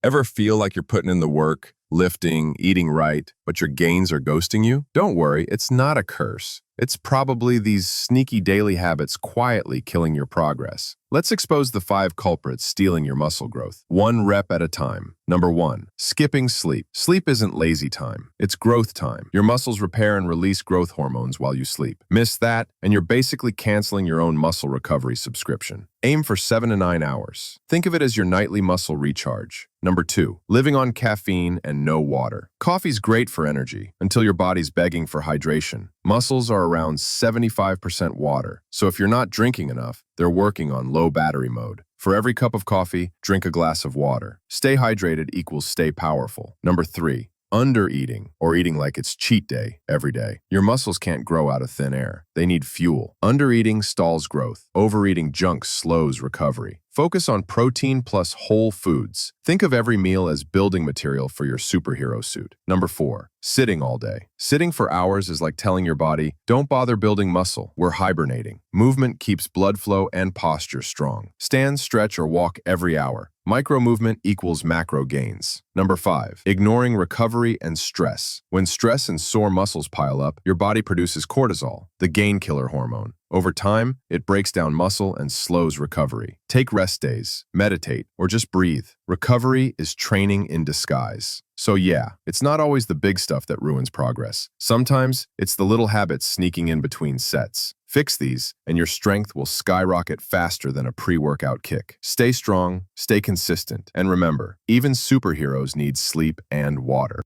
Ever feel like you're putting in the work, lifting, eating right, but your gains are ghosting you? Don't worry, it's not a curse. It's probably these sneaky daily habits quietly killing your progress. Let's expose the 5 culprits stealing your muscle growth, one rep at a time. Number 1, skipping sleep. Sleep isn't lazy time, it's growth time. Your muscles repair and release growth hormones while you sleep. Miss that, and you're basically canceling your own muscle recovery subscription. Aim for 7 to 9 hours. Think of it as your nightly muscle recharge. Number 2, living on caffeine and no water. Coffee's great for energy until your body's begging for hydration. Muscles are around 75% water, so if you're not drinking enough, they're working on low battery mode. For every cup of coffee, drink a glass of water. Stay hydrated equals stay powerful. Number 3, undereating, or eating like it's cheat day every day. Your muscles can't grow out of thin air. They need fuel. Undereating stalls growth. Overeating junk slows recovery. Focus on protein plus whole foods. Think of every meal as building material for your superhero suit. Number 4, sitting all day. Sitting for hours is like telling your body, don't bother building muscle, we're hibernating. Movement keeps blood flow and posture strong. Stand, stretch, or walk every hour. Micro movement equals macro gains. Number 5, ignoring recovery and stress. When stress and sore muscles pile up, your body produces cortisol, the gain killer hormone. Over time, it breaks down muscle and slows recovery. Take rest days, meditate, or just breathe. Recovery is training in disguise. So yeah, it's not always the big stuff that ruins progress. Sometimes it's the little habits sneaking in between sets. Fix these, and your strength will skyrocket faster than a pre-workout kick. Stay strong, stay consistent, and remember, even superheroes need sleep and water.